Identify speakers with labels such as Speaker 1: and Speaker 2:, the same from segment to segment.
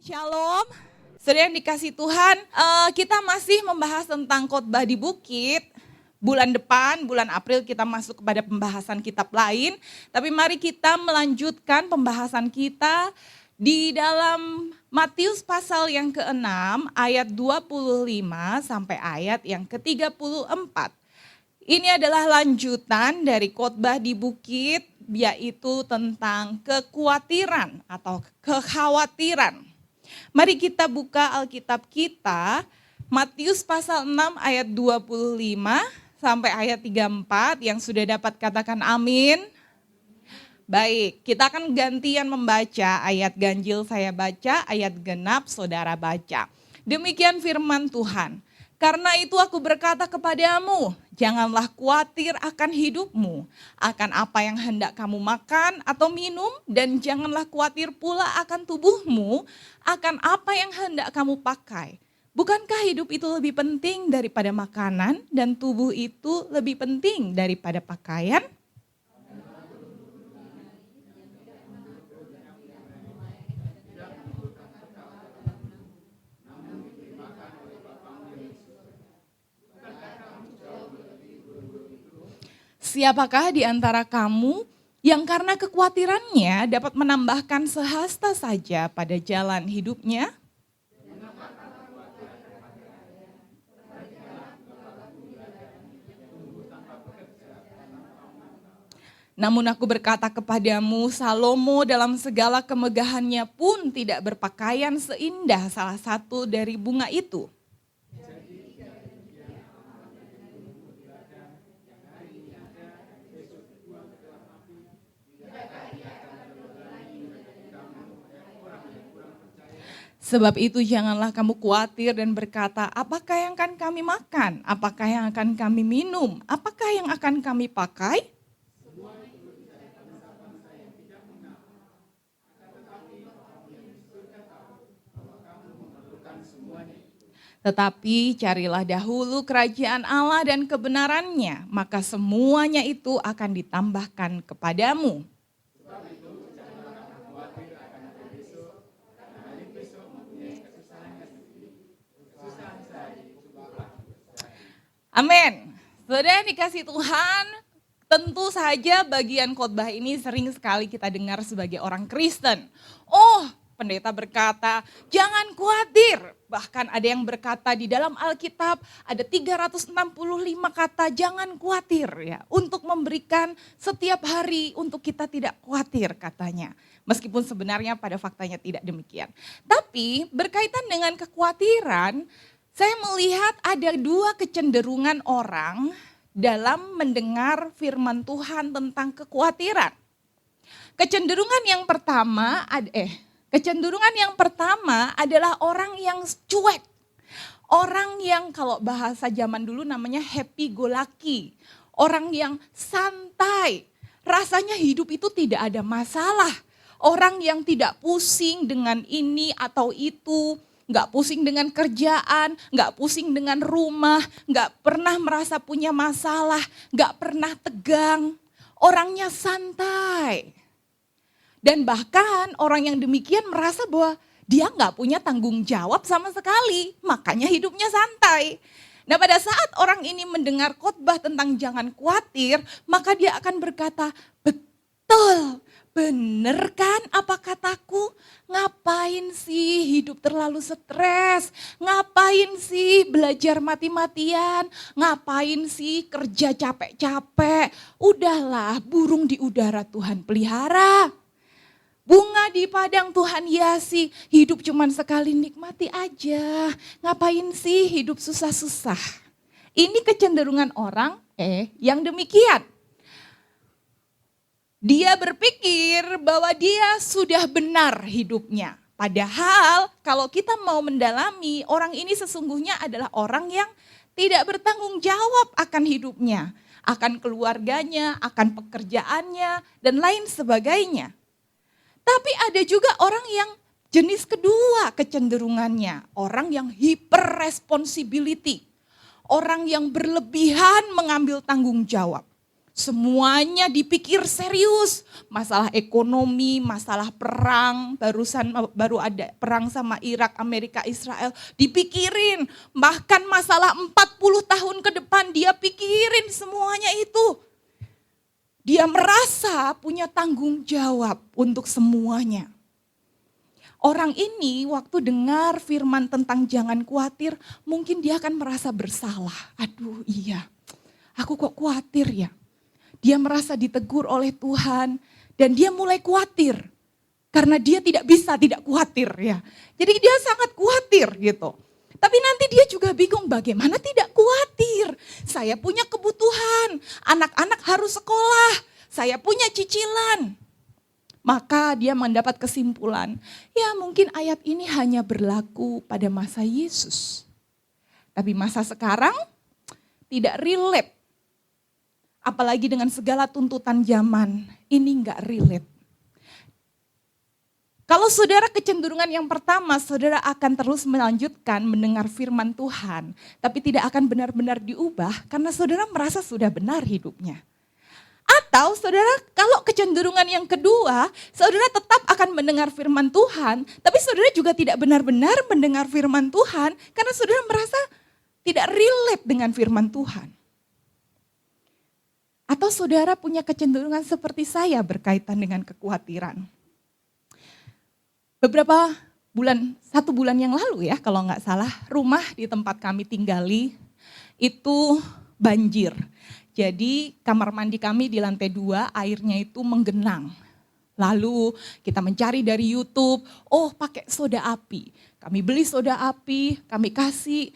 Speaker 1: Shalom, saudara yang dikasih Tuhan, kita masih membahas tentang khotbah di bukit. Bulan depan, bulan April kita masuk kepada pembahasan kitab lain. Tapi mari kita melanjutkan pembahasan kita di dalam Matius pasal yang ke-6 ayat 25 sampai ayat yang ke-34. Ini adalah lanjutan dari khotbah di bukit, yaitu tentang kekhawatiran atau kekhawatiran. Mari kita buka Alkitab kita, Matius pasal 6 ayat 25 sampai ayat 34, yang sudah dapat katakan amin. Baik, kita akan gantian membaca, ayat ganjil saya baca, ayat genap saudara baca. Demikian firman Tuhan. Karena itu aku berkata kepadamu, janganlah khawatir akan hidupmu, akan apa yang hendak kamu makan atau minum, dan janganlah khawatir pula akan tubuhmu, akan apa yang hendak kamu pakai. Bukankah hidup itu lebih penting daripada makanan, dan tubuh itu lebih penting daripada pakaian? Siapakah di antara kamu yang karena kekhawatirannya dapat menambahkan sehasta saja pada jalan hidupnya? Namun aku berkata kepadamu, Salomo dalam segala kemegahannya pun tidak berpakaian seindah salah satu dari bunga itu. Sebab itu janganlah kamu khawatir dan berkata, apakah yang akan kami makan? Apakah yang akan kami minum? Apakah yang akan kami pakai? Tetapi carilah dahulu kerajaan Allah dan kebenarannya, maka semuanya itu akan ditambahkan kepadamu. Amin. Saudara dikasih Tuhan, tentu saja bagian khotbah ini sering sekali kita dengar sebagai orang Kristen. Oh, pendeta berkata, jangan khawatir. Bahkan ada yang berkata di dalam Alkitab ada 365 kata jangan khawatir ya. Untuk memberikan setiap hari untuk kita tidak khawatir katanya. Meskipun sebenarnya pada faktanya tidak demikian. Tapi berkaitan dengan kekhawatiran, saya melihat ada dua kecenderungan orang dalam mendengar firman Tuhan tentang kekhawatiran. Kecenderungan yang pertama adalah orang yang cuek. Orang yang kalau bahasa zaman dulu namanya happy go lucky. Orang yang santai. Rasanya hidup itu tidak ada masalah. Orang yang tidak pusing dengan ini atau itu. Gak pusing dengan kerjaan, gak pusing dengan rumah, gak pernah merasa punya masalah, gak pernah tegang. Orangnya santai. Dan bahkan orang yang demikian merasa bahwa dia gak punya tanggung jawab sama sekali, makanya hidupnya santai. Nah pada saat orang ini mendengar khotbah tentang jangan khawatir, maka dia akan berkata, betul, bener kan apa kataku? Ngapain sih hidup terlalu stres? Ngapain sih belajar mati-matian? Ngapain sih kerja capek-capek? Udahlah, burung di udara Tuhan pelihara. Bunga di padang Tuhan hiasi, hidup cuman sekali nikmati aja. Ngapain sih hidup susah-susah? Ini kecenderungan orang yang demikian. Dia berpikir bahwa dia sudah benar hidupnya. Padahal kalau kita mau mendalami, orang ini sesungguhnya adalah orang yang tidak bertanggung jawab akan hidupnya, akan keluarganya, akan pekerjaannya, dan lain sebagainya. Tapi ada juga orang yang jenis kedua kecenderungannya, orang yang hyper responsibility, orang yang berlebihan mengambil tanggung jawab. Semuanya dipikir serius. Masalah ekonomi, masalah perang, baru ada perang sama Irak, Amerika, Israel, dipikirin. Bahkan masalah 40 tahun ke depan dia pikirin semuanya itu. Dia merasa punya tanggung jawab untuk semuanya. Orang ini waktu dengar firman tentang jangan khawatir, mungkin dia akan merasa bersalah. Aduh iya, aku kok khawatir ya. Dia merasa ditegur oleh Tuhan dan dia mulai khawatir. Karena dia tidak bisa tidak khawatir ya. Jadi dia sangat khawatir gitu. Tapi nanti dia juga bingung bagaimana tidak khawatir. Saya punya kebutuhan, anak-anak harus sekolah, saya punya cicilan. Maka dia mendapat kesimpulan, ya mungkin ayat ini hanya berlaku pada masa Yesus. Tapi masa sekarang tidak relate. Apalagi dengan segala tuntutan zaman, ini enggak relate. Kalau saudara kecenderungan yang pertama, saudara akan terus melanjutkan mendengar firman Tuhan, tapi tidak akan benar-benar diubah karena saudara merasa sudah benar hidupnya. Atau saudara kalau kecenderungan yang kedua, saudara tetap akan mendengar firman Tuhan, tapi saudara juga tidak benar-benar mendengar firman Tuhan karena saudara merasa tidak relate dengan firman Tuhan. Atau saudara punya kecenderungan seperti saya berkaitan dengan kekhawatiran. Beberapa bulan, 1 bulan yang lalu ya kalau nggak salah, rumah di tempat kami tinggali itu banjir. Jadi kamar mandi kami di lantai 2 airnya itu menggenang. Lalu kita mencari dari YouTube, oh pakai soda api. Kami beli soda api, kami kasih,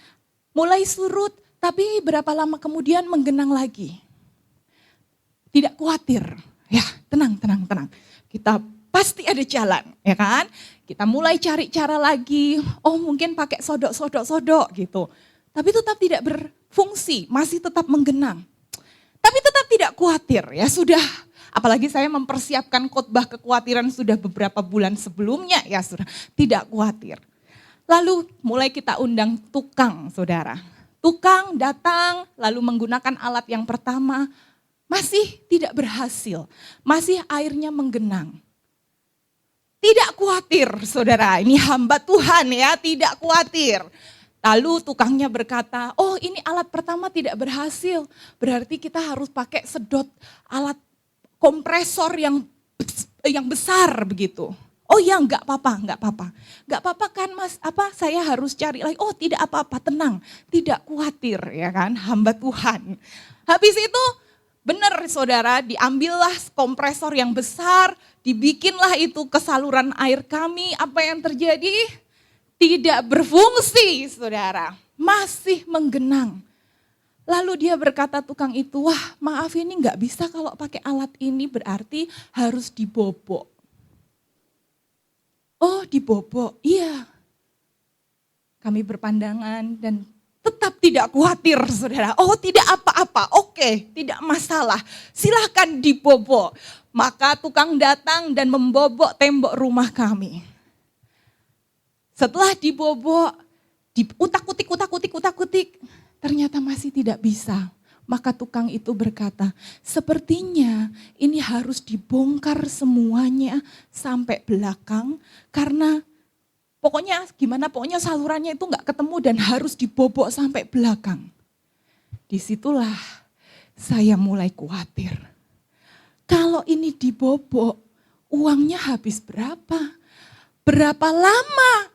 Speaker 1: mulai surut tapi berapa lama kemudian menggenang lagi. Tidak khawatir, ya tenang. Kita pasti ada jalan, ya kan? Kita mulai cari cara lagi, oh mungkin pakai sodok gitu. Tapi tetap tidak berfungsi, masih tetap menggenang. Tapi tetap tidak khawatir, ya sudah. Apalagi saya mempersiapkan khotbah kekhawatiran sudah beberapa bulan sebelumnya, ya sudah tidak khawatir. Lalu mulai kita undang tukang, saudara. Tukang datang, lalu menggunakan alat yang pertama, masih tidak berhasil, masih airnya menggenang. Tidak khawatir saudara, ini hamba Tuhan ya, tidak khawatir. Lalu tukangnya berkata, oh ini alat pertama tidak berhasil, berarti kita harus pakai sedot alat kompresor yang besar begitu. Oh ya enggak apa-apa kan mas, saya harus cari lagi, oh tidak apa-apa, tenang, tidak khawatir ya kan, hamba Tuhan. Habis itu benar saudara, diambillah kompresor yang besar, dibikinlah itu ke saluran air kami. Apa yang terjadi? Tidak berfungsi saudara, masih menggenang. Lalu dia berkata tukang itu, wah maaf ini gak bisa kalau pakai alat ini, berarti harus dibobok. Oh dibobok, iya. Kami berpandangan dan tetap tidak khawatir saudara. Oh tidak apa-apa, oke, tidak masalah. Silahkan dibobok. Maka tukang datang dan membobok tembok rumah kami. Setelah dibobok, utak-utik, ternyata masih tidak bisa. Maka tukang itu berkata, sepertinya ini harus dibongkar semuanya sampai belakang karena pokoknya salurannya itu enggak ketemu dan harus dibobok sampai belakang. Disitulah saya mulai khawatir. Kalau ini dibobok, uangnya habis berapa? Berapa lama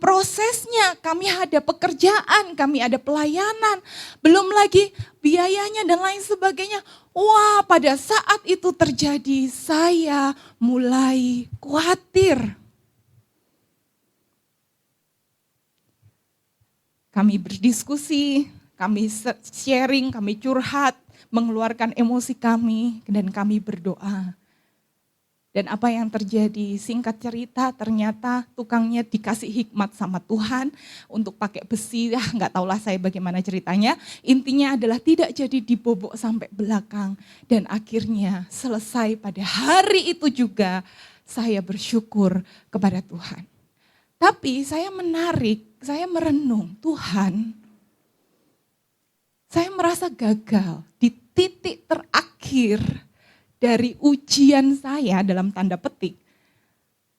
Speaker 1: prosesnya? Kami ada pekerjaan, kami ada pelayanan, belum lagi biayanya dan lain sebagainya. Wah, pada saat itu terjadi, saya mulai khawatir. Kami berdiskusi, kami sharing, kami curhat, mengeluarkan emosi kami, dan kami berdoa. Dan apa yang terjadi? Singkat cerita, ternyata tukangnya dikasih hikmat sama Tuhan untuk pakai besi. Nggak tahulah saya bagaimana ceritanya. Intinya adalah tidak jadi dibobok sampai belakang. Dan akhirnya selesai pada hari itu juga saya bersyukur kepada Tuhan. Tapi saya merenung, Tuhan, saya merasa gagal di titik terakhir dari ujian saya dalam tanda petik.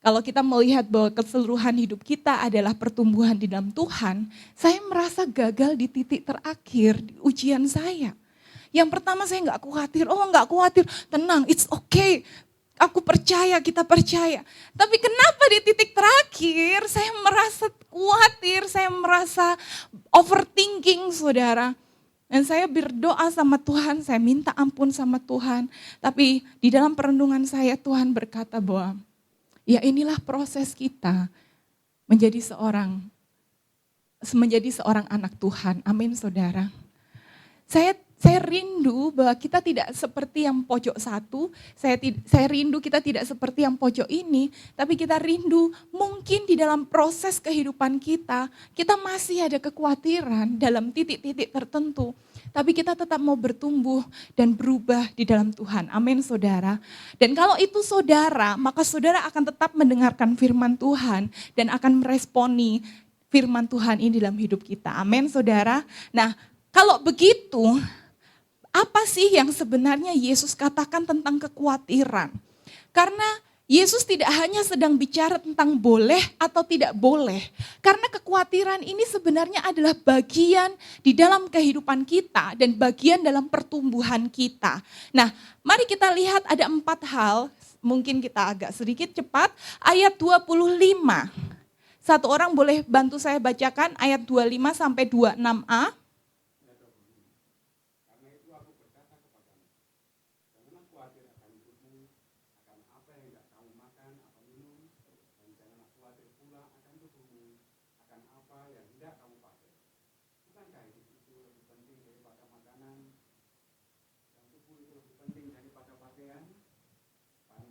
Speaker 1: Kalau kita melihat bahwa keseluruhan hidup kita adalah pertumbuhan di dalam Tuhan, saya merasa gagal di titik terakhir di ujian saya. Yang pertama saya nggak khawatir, tenang, it's okay. Aku percaya, kita percaya. Tapi kenapa di titik terakhir saya merasa khawatir, saya merasa overthinking, saudara. Dan saya berdoa sama Tuhan, saya minta ampun sama Tuhan. Tapi di dalam perenungan saya Tuhan berkata bahwa ya inilah proses kita menjadi seorang anak Tuhan. Amin, saudara. Saya rindu bahwa kita tidak seperti yang pojok satu, saya rindu kita tidak seperti yang pojok ini, tapi kita rindu mungkin di dalam proses kehidupan kita masih ada kekhawatiran dalam titik-titik tertentu. Tapi kita tetap mau bertumbuh dan berubah di dalam Tuhan. Amin, saudara. Dan kalau itu saudara, maka saudara akan tetap mendengarkan firman Tuhan dan akan meresponi firman Tuhan ini dalam hidup kita. Amin, saudara. Nah, kalau begitu, apa sih yang sebenarnya Yesus katakan tentang kekhawatiran? Karena Yesus tidak hanya sedang bicara tentang boleh atau tidak boleh. Karena kekhawatiran ini sebenarnya adalah bagian di dalam kehidupan kita dan bagian dalam pertumbuhan kita. Nah, mari kita lihat ada 4 hal, mungkin kita agak sedikit cepat, ayat 25. Satu orang boleh bantu saya bacakan ayat 25 sampai 26a.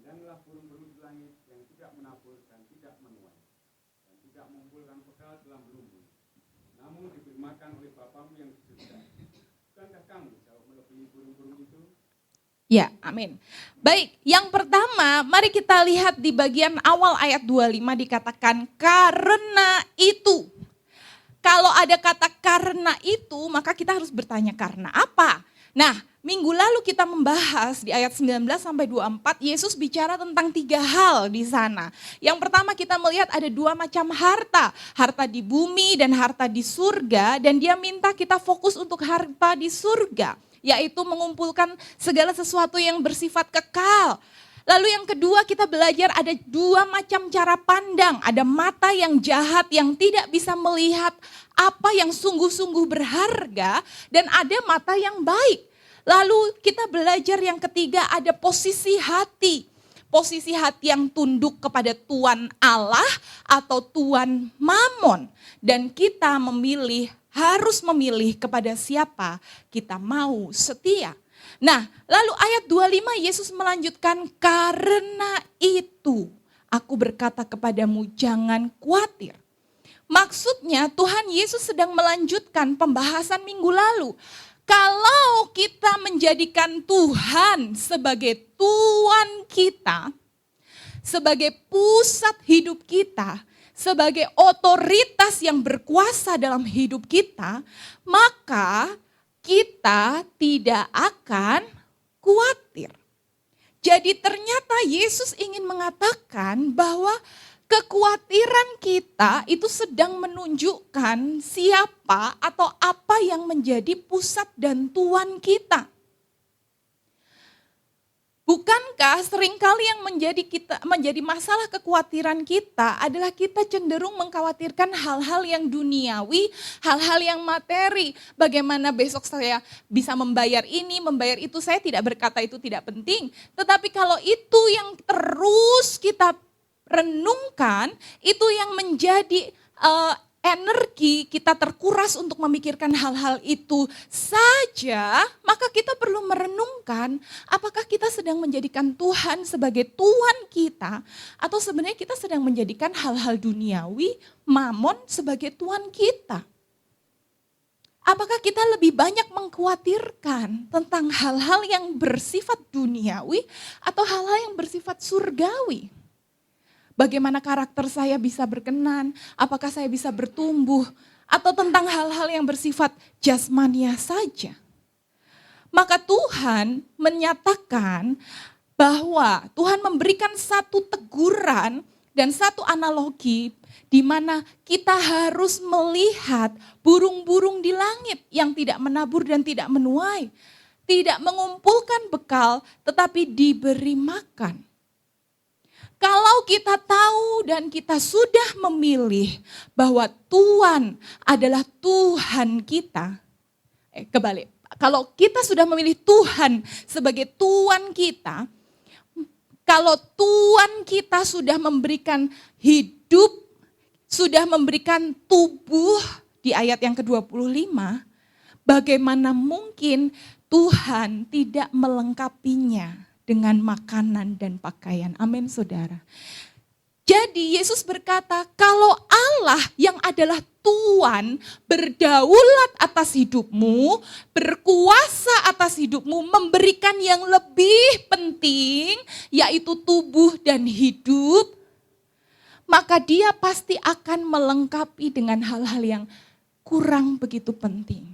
Speaker 2: Pandanglah burung-burung di langit yang tidak menabur dan tidak menuai, dan tidak mengumpulkan bekal dalam lumbung, namun diberi makan oleh Bapamu yang di surga. Bukankah kamu jauh melebihi burung-burung itu?
Speaker 1: Ya, amin. Baik, yang pertama mari kita lihat di bagian awal ayat 25 dikatakan karena itu. Kalau ada kata karena itu, maka kita harus bertanya karena apa? Nah, minggu lalu kita membahas di ayat 19 sampai 24, Yesus bicara tentang 3 hal di sana. Yang pertama kita melihat ada 2 macam harta. Harta di bumi dan harta di surga. Dan dia minta kita fokus untuk harta di surga. Yaitu mengumpulkan segala sesuatu yang bersifat kekal. Lalu yang kedua kita belajar ada 2 macam cara pandang. Ada mata yang jahat yang tidak bisa melihat apa yang sungguh-sungguh berharga. Dan ada mata yang baik. Lalu kita belajar yang ketiga ada posisi hati. Posisi hati yang tunduk kepada Tuan Allah atau Tuan Mamon. Dan kita harus memilih kepada siapa kita mau setia. Nah, lalu ayat 25 Yesus melanjutkan, karena itu aku berkata kepadamu jangan khawatir. Maksudnya Tuhan Yesus sedang melanjutkan pembahasan minggu lalu. Kalau kita menjadikan Tuhan sebagai Tuan kita, sebagai pusat hidup kita, sebagai otoritas yang berkuasa dalam hidup kita, maka kita tidak akan khawatir. Jadi ternyata Yesus ingin mengatakan bahwa kekhawatiran kita itu sedang menunjukkan siapa atau apa yang menjadi pusat dan tuan kita. Bukankah seringkali yang menjadi masalah kekhawatiran kita adalah kita cenderung mengkhawatirkan hal-hal yang duniawi, hal-hal yang materi. Bagaimana besok saya bisa membayar ini, membayar itu, saya tidak berkata itu tidak penting. Tetapi kalau itu yang terus kita renungkan, itu yang menjadi energi kita terkuras untuk memikirkan hal-hal itu saja, maka kita perlu merenungkan apakah kita sedang menjadikan Tuhan sebagai Tuhan kita atau sebenarnya kita sedang menjadikan hal-hal duniawi, mamon sebagai Tuhan kita. Apakah kita lebih banyak mengkhawatirkan tentang hal-hal yang bersifat duniawi atau hal-hal yang bersifat surgawi? Bagaimana karakter saya bisa berkenan, apakah saya bisa bertumbuh, atau tentang hal-hal yang bersifat jasmania saja. Maka Tuhan menyatakan bahwa Tuhan memberikan satu teguran dan satu analogi di mana kita harus melihat burung-burung di langit yang tidak menabur dan tidak menuai, tidak mengumpulkan bekal tetapi diberi makan. Kalau kita tahu dan kita sudah memilih bahwa Tuhan adalah Tuhan kita, kebalik. Kalau kita sudah memilih Tuhan sebagai Tuhan kita, kalau Tuhan kita sudah memberikan hidup, sudah memberikan tubuh di ayat yang ke-25, bagaimana mungkin Tuhan tidak melengkapinya dengan makanan dan pakaian. Amin, saudara. Jadi Yesus berkata, kalau Allah yang adalah Tuhan berdaulat atas hidupmu, berkuasa atas hidupmu, memberikan yang lebih penting, yaitu tubuh dan hidup, maka Dia pasti akan melengkapi dengan hal-hal yang kurang begitu penting,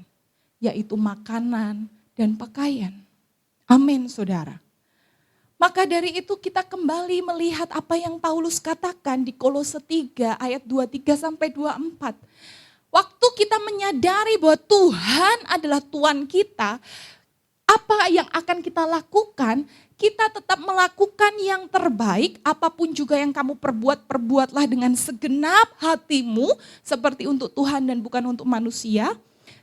Speaker 1: yaitu makanan dan pakaian. Amin, saudara. Maka dari itu kita kembali melihat apa yang Paulus katakan di Kolose 3 ayat 23 sampai 24. Waktu kita menyadari bahwa Tuhan adalah Tuhan kita, apa yang akan kita lakukan? Kita tetap melakukan yang terbaik, apapun juga yang kamu perbuat, perbuatlah dengan segenap hatimu, seperti untuk Tuhan dan bukan untuk manusia.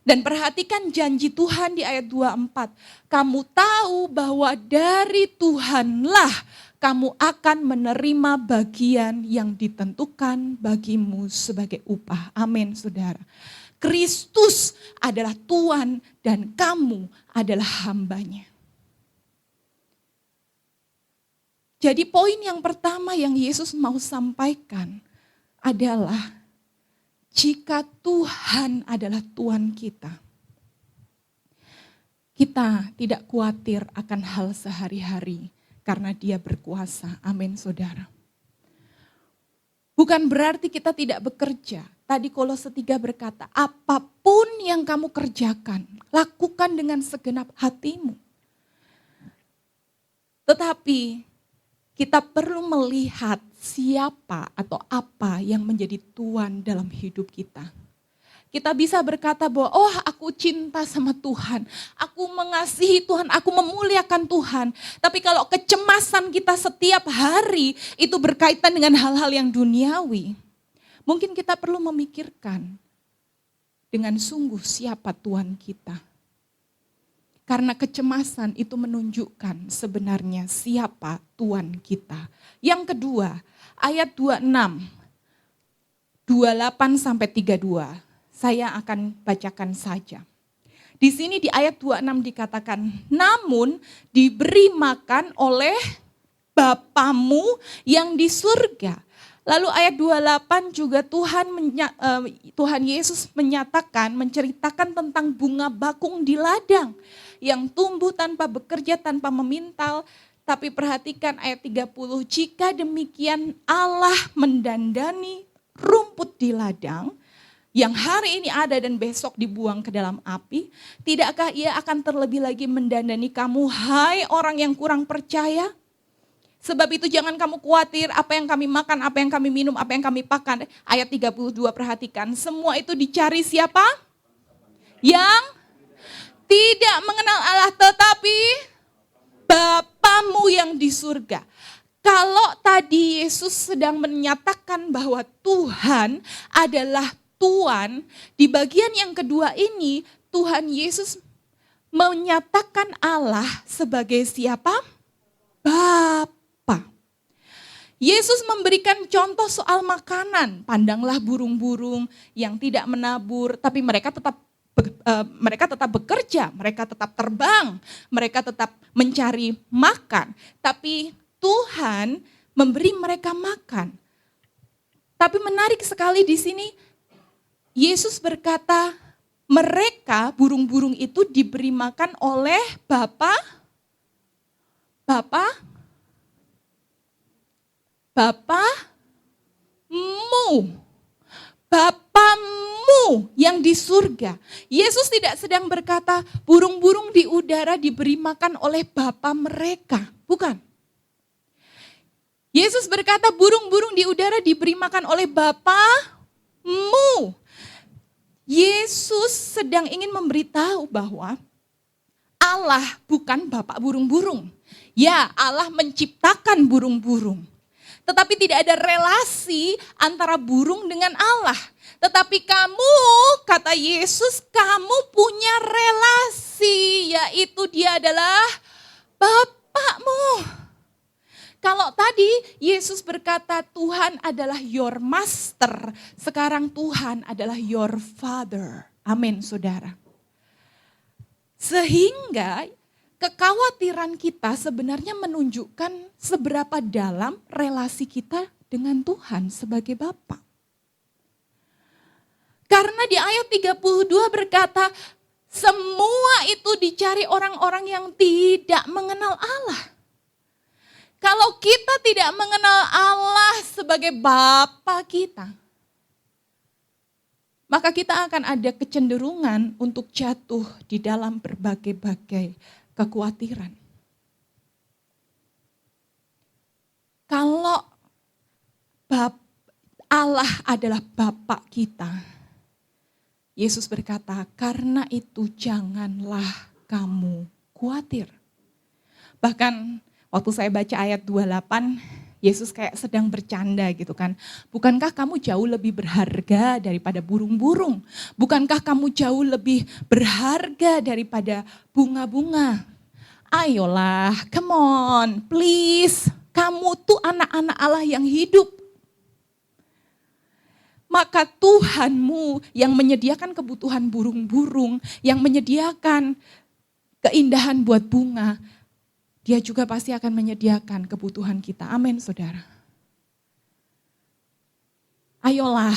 Speaker 1: Dan perhatikan janji Tuhan di ayat 24. Kamu tahu bahwa dari Tuhanlah kamu akan menerima bagian yang ditentukan bagimu sebagai upah. Amin, saudara. Kristus adalah Tuhan dan kamu adalah hambanya. Jadi poin yang pertama yang Yesus mau sampaikan adalah jika Tuhan adalah Tuhan kita, kita tidak khawatir akan hal sehari-hari karena Dia berkuasa. Amin, saudara. Bukan berarti kita tidak bekerja. Tadi Kolose 3 berkata, apapun yang kamu kerjakan, lakukan dengan segenap hatimu. Tetapi kita perlu melihat siapa atau apa yang menjadi Tuhan dalam hidup kita. Kita bisa berkata bahwa, oh aku cinta sama Tuhan, aku mengasihi Tuhan, aku memuliakan Tuhan. Tapi kalau kecemasan kita setiap hari itu berkaitan dengan hal-hal yang duniawi, mungkin kita perlu memikirkan dengan sungguh siapa Tuhan kita. Karena kecemasan itu menunjukkan sebenarnya siapa Tuhan kita. Yang kedua, ayat 26, 28 sampai 32. Saya akan bacakan saja. Di sini di ayat 26 dikatakan, namun diberi makan oleh Bapamu yang di surga. Lalu ayat 28 juga Tuhan Yesus menyatakan, menceritakan tentang bunga bakung di ladang yang tumbuh tanpa bekerja, tanpa memintal. Tapi perhatikan ayat 30, jika demikian Allah mendandani rumput di ladang yang hari ini ada dan besok dibuang ke dalam api, tidakkah Ia akan terlebih lagi mendandani kamu, hai orang yang kurang percaya? Sebab itu jangan kamu khawatir apa yang kami makan, apa yang kami minum, apa yang kami pakai. Ayat 32 perhatikan, semua itu dicari siapa? Yang tidak mengenal Allah tetapi Bapamu yang di surga. Kalau tadi Yesus sedang menyatakan bahwa Tuhan adalah Tuhan, di bagian yang kedua ini Tuhan Yesus menyatakan Allah sebagai siapa? Bapa. Yesus memberikan contoh soal makanan. Pandanglah burung-burung yang tidak menabur, tapi mereka tetap bekerja, mereka tetap terbang, mereka tetap mencari makan. Tapi Tuhan memberi mereka makan. Tapi menarik sekali di sini, Yesus berkata, mereka burung-burung itu diberi makan oleh Bapamu. Bapamu Bapamu yang di surga. Yesus tidak sedang berkata burung-burung di udara diberi makan oleh Bapa mereka. Bukan. Yesus berkata burung-burung di udara diberi makan oleh Bapamu. Yesus sedang ingin memberitahu bahwa Allah bukan Bapak burung-burung. Ya, Allah menciptakan burung-burung. Tetapi tidak ada relasi antara burung dengan Allah. Tetapi kamu, kata Yesus, kamu punya relasi, yaitu Dia adalah Bapakmu. Kalau tadi Yesus berkata Tuhan adalah your master, sekarang Tuhan adalah your father. Amin, saudara. Sehingga kekhawatiran kita sebenarnya menunjukkan seberapa dalam relasi kita dengan Tuhan sebagai Bapa. Karena di ayat 32 berkata, semua itu dicari orang-orang yang tidak mengenal Allah. Kalau kita tidak mengenal Allah sebagai Bapa kita, maka kita akan ada kecenderungan untuk jatuh di dalam berbagai-bagai kekhawatiran. Kalau Allah adalah Bapa kita, Yesus berkata, karena itu janganlah kamu khawatir. Bahkan waktu saya baca ayat 28, Yesus kayak sedang bercanda gitu kan. Bukankah kamu jauh lebih berharga daripada burung-burung? Bukankah kamu jauh lebih berharga daripada bunga-bunga? Ayolah, come on, please. Kamu tuh anak-anak Allah yang hidup. Maka Tuhanmu yang menyediakan kebutuhan burung-burung, yang menyediakan keindahan buat bunga, Dia juga pasti akan menyediakan kebutuhan kita. Amin, saudara. Ayolah,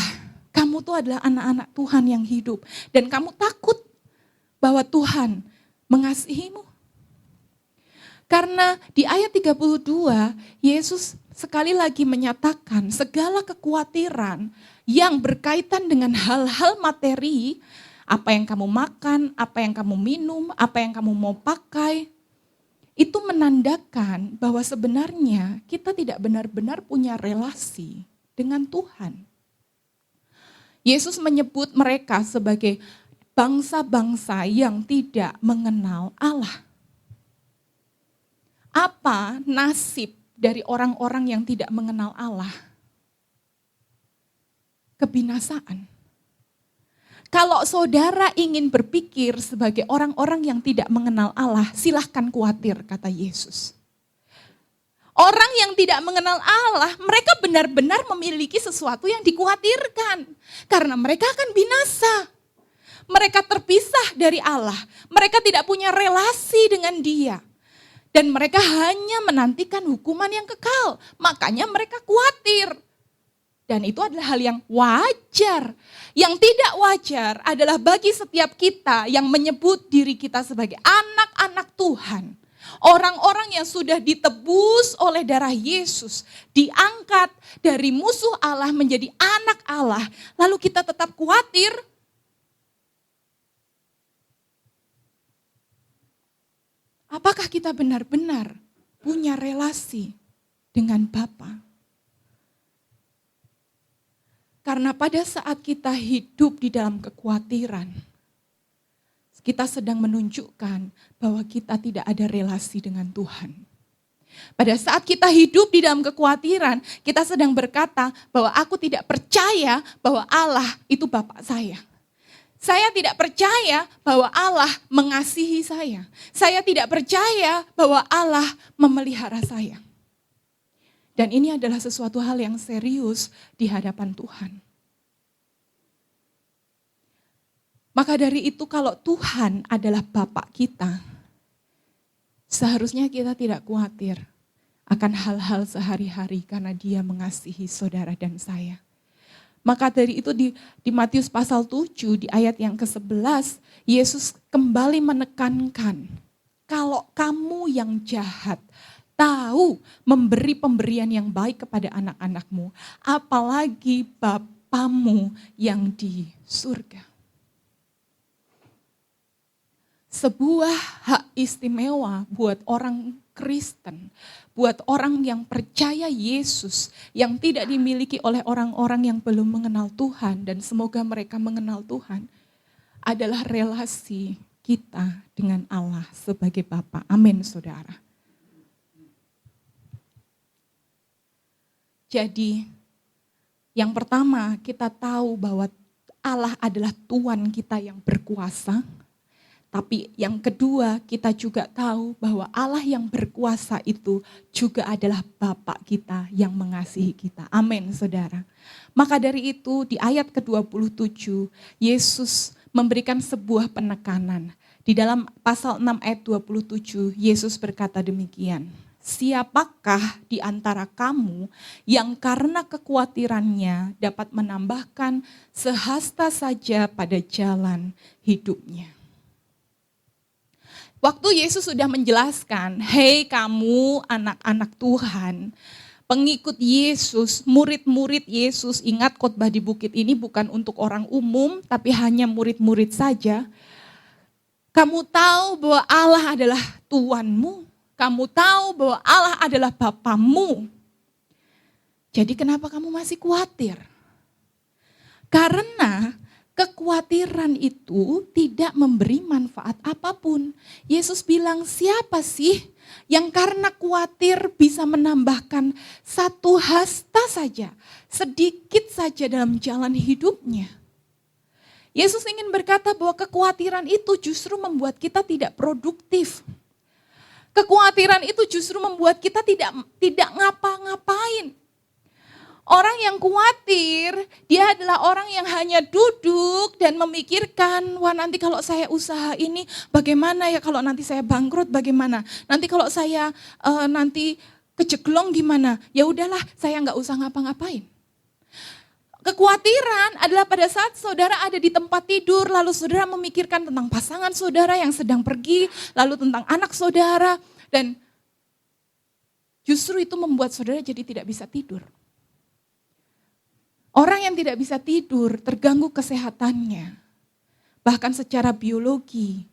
Speaker 1: kamu tuh adalah anak-anak Tuhan yang hidup. Dan kamu takut bahwa Tuhan mengasihimu. Karena di ayat 32, Yesus sekali lagi menyatakan segala kekhawatiran yang berkaitan dengan hal-hal materi, apa yang kamu makan, apa yang kamu minum, apa yang kamu mau pakai, itu menandakan bahwa sebenarnya kita tidak benar-benar punya relasi dengan Tuhan. Yesus menyebut mereka sebagai bangsa-bangsa yang tidak mengenal Allah. Apa nasib dari orang-orang yang tidak mengenal Allah? Kebinasaan. Kalau saudara ingin berpikir sebagai orang-orang yang tidak mengenal Allah, silahkan khawatir, kata Yesus. Orang yang tidak mengenal Allah, mereka benar-benar memiliki sesuatu yang dikhawatirkan. Karena mereka akan binasa. Mereka terpisah dari Allah. Mereka tidak punya relasi dengan Dia. Dan mereka hanya menantikan hukuman yang kekal. Makanya mereka khawatir. Dan itu adalah hal yang wajar. Yang tidak wajar adalah bagi setiap kita yang menyebut diri kita sebagai anak-anak Tuhan. Orang-orang yang sudah ditebus oleh darah Yesus. Diangkat dari musuh Allah menjadi anak Allah. Lalu kita tetap khawatir. Apakah kita benar-benar punya relasi dengan Bapa? Karena pada saat kita hidup di dalam kekhawatiran, kita sedang menunjukkan bahwa kita tidak ada relasi dengan Tuhan. Pada saat kita hidup di dalam kekhawatiran, kita sedang berkata bahwa aku tidak percaya bahwa Allah itu Bapa saya. Saya tidak percaya bahwa Allah mengasihi saya. Saya tidak percaya bahwa Allah memelihara saya. Dan ini adalah sesuatu hal yang serius di hadapan Tuhan. Maka dari itu kalau Tuhan adalah Bapa kita, seharusnya kita tidak khawatir akan hal-hal sehari-hari karena Dia mengasihi saudara dan saya. Maka dari itu di Matius pasal 7 di ayat yang ke-11, Yesus kembali menekankan, kalau kamu yang jahat tahu memberi pemberian yang baik kepada anak-anakmu, apalagi Bapamu yang di surga. Sebuah hak istimewa buat orang Kristen, buat orang yang percaya Yesus, yang tidak dimiliki oleh orang-orang yang belum mengenal Tuhan, dan semoga mereka mengenal Tuhan, adalah relasi kita dengan Allah sebagai Bapa. Amin, saudara. Jadi, yang pertama kita tahu bahwa Allah adalah Tuhan kita yang berkuasa. Tapi yang kedua, kita juga tahu bahwa Allah yang berkuasa itu juga adalah Bapa kita yang mengasihi kita. Amin, saudara. Maka dari itu di ayat ke-27, Yesus memberikan sebuah penekanan. Di dalam pasal 6 ayat 27, Yesus berkata demikian. Siapakah di antara kamu yang karena kekhawatirannya dapat menambahkan sehasta saja pada jalan hidupnya? Waktu Yesus sudah menjelaskan, hei kamu anak-anak Tuhan, pengikut Yesus, murid-murid Yesus, ingat khotbah di bukit ini bukan untuk orang umum, tapi hanya murid-murid saja. Kamu tahu bahwa Allah adalah Tuhanmu, kamu tahu bahwa Allah adalah Bapamu. Jadi kenapa kamu masih khawatir? Karena kekhawatiran itu tidak memberi manfaat apapun. Yesus bilang, siapa sih yang karena khawatir bisa menambahkan satu hasta saja, sedikit saja dalam jalan hidupnya? Yesus ingin berkata bahwa kekhawatiran itu justru membuat kita tidak produktif. Kekhawatiran itu justru membuat kita tidak ngapa-ngapain. Orang yang khawatir, dia adalah orang yang hanya duduk dan memikirkan, wah nanti kalau saya usaha ini bagaimana ya, kalau nanti saya bangkrut bagaimana, nanti kalau saya nanti kejeglong gimana, ya udahlah saya nggak usah ngapa-ngapain. Kekhawatiran adalah pada saat saudara ada di tempat tidur, lalu saudara memikirkan tentang pasangan saudara yang sedang pergi, lalu tentang anak saudara, dan justru itu membuat saudara jadi tidak bisa tidur. Orang yang tidak bisa tidur, terganggu kesehatannya, bahkan secara biologi,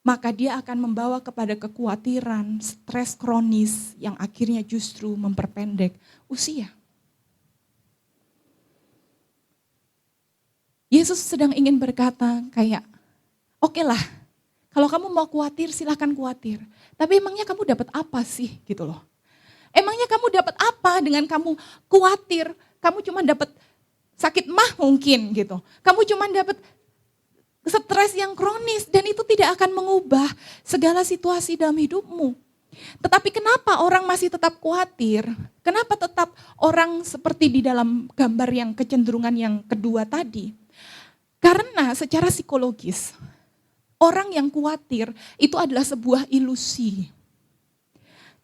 Speaker 1: maka dia akan membawa kepada kekhawatiran, stres kronis yang akhirnya justru memperpendek usia. Yesus sedang ingin berkata kayak, oke lah, kalau kamu mau khawatir silahkan khawatir, tapi emangnya kamu dapat apa sih gitu loh. Emangnya kamu dapat apa dengan kamu khawatir? Kamu cuma dapat sakit mah mungkin gitu. Kamu cuma dapat stres yang kronis dan itu tidak akan mengubah segala situasi dalam hidupmu. Tetapi kenapa orang masih tetap khawatir? Kenapa tetap orang seperti di dalam gambar yang kecenderungan yang kedua tadi? Karena secara psikologis, orang yang khawatir itu adalah sebuah ilusi.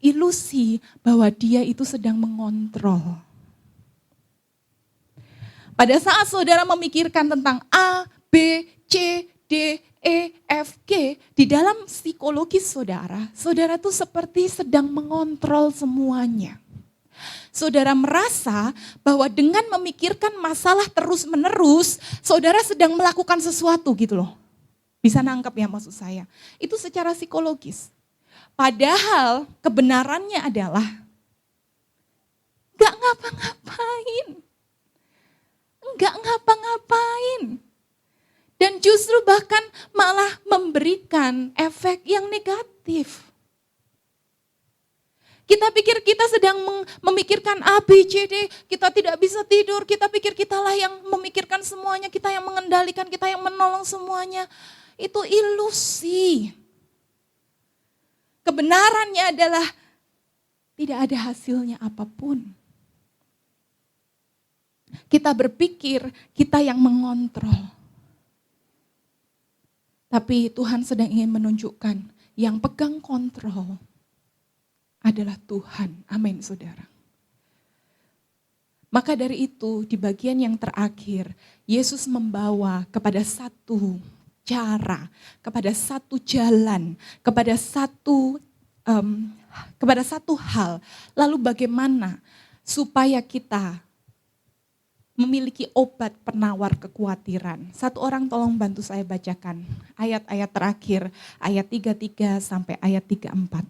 Speaker 1: Ilusi bahwa dia itu sedang mengontrol. Pada saat saudara memikirkan tentang A, B, C, D, E, F, G, di dalam psikologis saudara, saudara itu seperti sedang mengontrol semuanya. Saudara merasa bahwa dengan memikirkan masalah terus-menerus, saudara sedang melakukan sesuatu gitu loh. Bisa nangkep ya maksud saya. Itu secara psikologis. Padahal kebenarannya adalah gak ngapa-ngapain. Enggak ngapa-ngapain. Dan justru bahkan malah memberikan efek yang negatif. Kita pikir kita sedang memikirkan A, B, C, D, kita tidak bisa tidur, kita pikir kitalah yang memikirkan semuanya, kita yang mengendalikan, kita yang menolong semuanya. Itu ilusi. Kebenarannya adalah tidak ada hasilnya apapun. Kita berpikir kita yang mengontrol. Tapi Tuhan sedang ingin menunjukkan yang pegang kontrol adalah Tuhan. Amin, saudara. Maka dari itu di bagian yang terakhir, Yesus membawa kepada satu cara, kepada satu jalan, kepada satu hal. Lalu bagaimana supaya kita memiliki obat penawar kekhawatiran. Satu orang tolong bantu saya bacakan ayat-ayat terakhir, ayat 33 sampai ayat 34.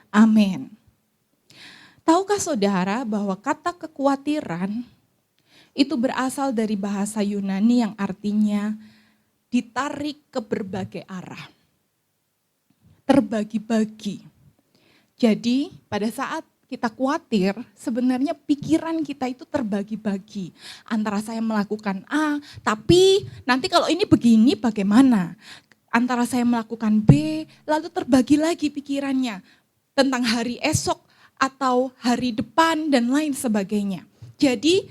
Speaker 1: Amin. Tahukah saudara bahwa kata kekhawatiran itu berasal dari bahasa Yunani yang artinya ditarik ke berbagai arah. Terbagi-bagi. Jadi pada saat kita khawatir, sebenarnya pikiran kita itu terbagi-bagi. Antara saya melakukan A, tapi nanti kalau ini begini bagaimana? Antara saya melakukan B, lalu terbagi lagi pikirannya tentang hari esok atau hari depan dan lain sebagainya. Jadi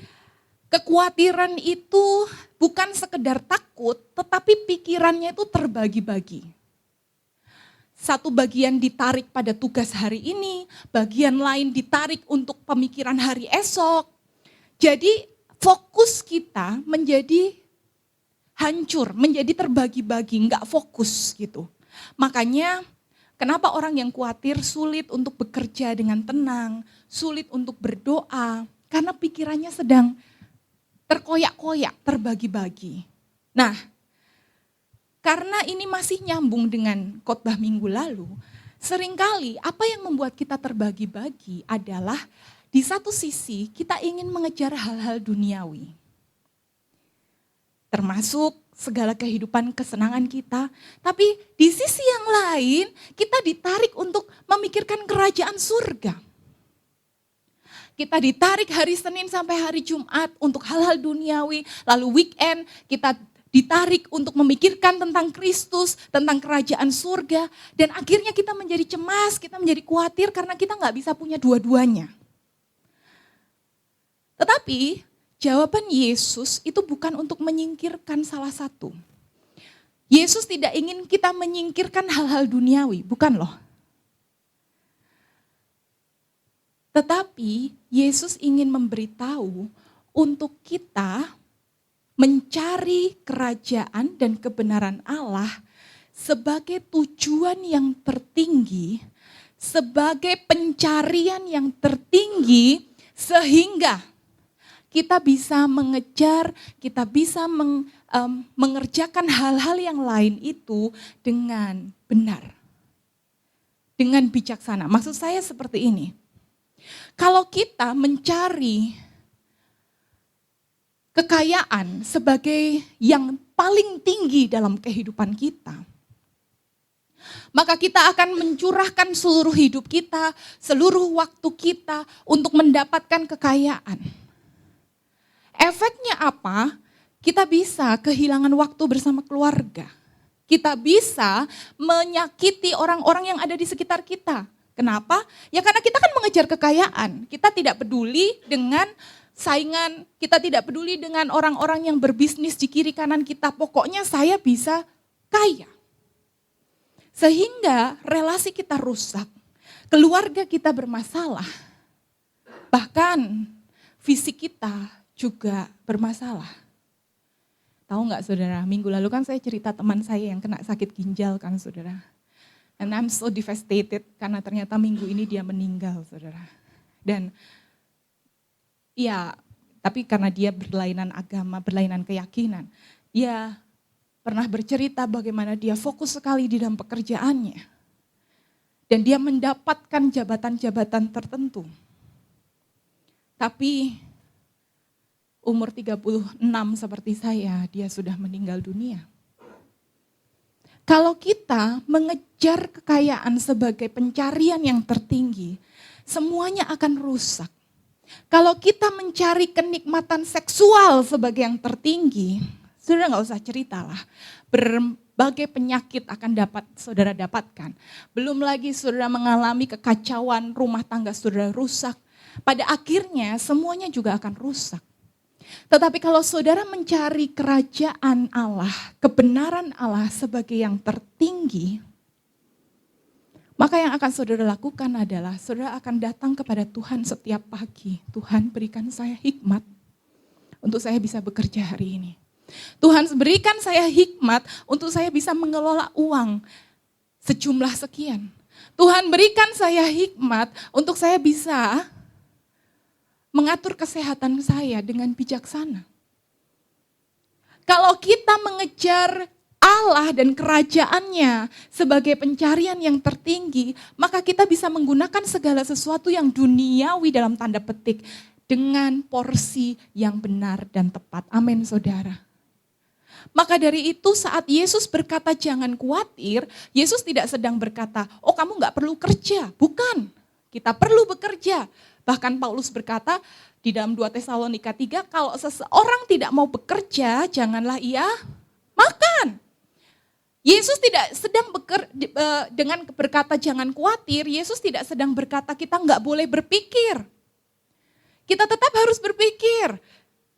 Speaker 1: kekhawatiran itu bukan sekedar takut, tetapi pikirannya itu terbagi-bagi. Satu bagian ditarik pada tugas hari ini, bagian lain ditarik untuk pemikiran hari esok. Jadi fokus kita menjadi hancur, menjadi terbagi-bagi, enggak fokus gitu. Makanya kenapa orang yang khawatir sulit untuk bekerja dengan tenang, sulit untuk berdoa, karena pikirannya sedang terkoyak-koyak, terbagi-bagi. Nah, karena ini masih nyambung dengan khotbah minggu lalu, seringkali apa yang membuat kita terbagi-bagi adalah di satu sisi kita ingin mengejar hal-hal duniawi. Termasuk segala kehidupan kesenangan kita. Tapi di sisi yang lain kita ditarik untuk memikirkan kerajaan surga. Kita ditarik hari Senin sampai hari Jumat untuk hal-hal duniawi. Lalu weekend kita ditarik untuk memikirkan tentang Kristus, tentang kerajaan surga. Dan akhirnya kita menjadi cemas, kita menjadi khawatir karena kita gak bisa punya dua-duanya. Tetapi jawaban Yesus itu bukan untuk menyingkirkan salah satu. Yesus tidak ingin kita menyingkirkan hal-hal duniawi, bukan loh. Tetapi Yesus ingin memberitahu untuk kita mencari kerajaan dan kebenaran Allah sebagai tujuan yang tertinggi, sebagai pencarian yang tertinggi, sehingga kita bisa mengejar, kita bisa mengerjakan hal-hal yang lain itu dengan benar. Dengan bijaksana. Maksud saya seperti ini. Kalau kita mencari kekayaan sebagai yang paling tinggi dalam kehidupan kita, maka kita akan mencurahkan seluruh hidup kita, seluruh waktu kita untuk mendapatkan kekayaan. Efeknya apa? Kita bisa kehilangan waktu bersama keluarga. Kita bisa menyakiti orang-orang yang ada di sekitar kita. Kenapa? Ya karena kita kan mengejar kekayaan. Kita tidak peduli dengan saingan, kita tidak peduli dengan orang-orang yang berbisnis di kiri kanan kita. Pokoknya saya bisa kaya. Sehingga relasi kita rusak, keluarga kita bermasalah. Bahkan fisik kita juga bermasalah. Tahu nggak saudara, minggu lalu kan saya cerita teman saya yang kena sakit ginjal kan saudara. And I'm so devastated karena ternyata minggu ini dia meninggal saudara. Dan ya, tapi karena dia berlainan agama, berlainan keyakinan. Dia pernah bercerita bagaimana dia fokus sekali di dalam pekerjaannya. Dan dia mendapatkan jabatan-jabatan tertentu. Tapi umur 36 seperti saya, dia sudah meninggal dunia. Kalau kita mengejar kekayaan sebagai pencarian yang tertinggi, semuanya akan rusak. Kalau kita mencari kenikmatan seksual sebagai yang tertinggi, saudara nggak usah ceritalah. Berbagai penyakit akan saudara dapatkan. Belum lagi saudara mengalami kekacauan, rumah tangga saudara rusak. Pada akhirnya semuanya juga akan rusak. Tetapi kalau saudara mencari kerajaan Allah, kebenaran Allah sebagai yang tertinggi, Maka yang akan saudara lakukan adalah saudara akan datang kepada Tuhan setiap pagi. Tuhan, berikan saya hikmat untuk saya bisa bekerja hari ini. Tuhan, berikan saya hikmat untuk saya bisa mengelola uang sejumlah sekian. Tuhan, berikan saya hikmat untuk saya bisa mengatur kesehatan saya dengan bijaksana. Kalau kita mengejar Allah dan kerajaannya sebagai pencarian yang tertinggi, maka kita bisa menggunakan segala sesuatu yang duniawi dalam tanda petik dengan porsi yang benar dan tepat. Amin, saudara. Maka dari itu saat Yesus berkata jangan khawatir, Yesus tidak sedang berkata, oh kamu gak perlu kerja. Bukan, kita perlu bekerja. Bahkan Paulus berkata di dalam 2 Tesalonika 3, kalau seseorang tidak mau bekerja, janganlah ia makan. Yesus tidak sedang dengan berkata jangan khawatir, Yesus tidak sedang berkata kita nggak boleh berpikir. Kita tetap harus berpikir.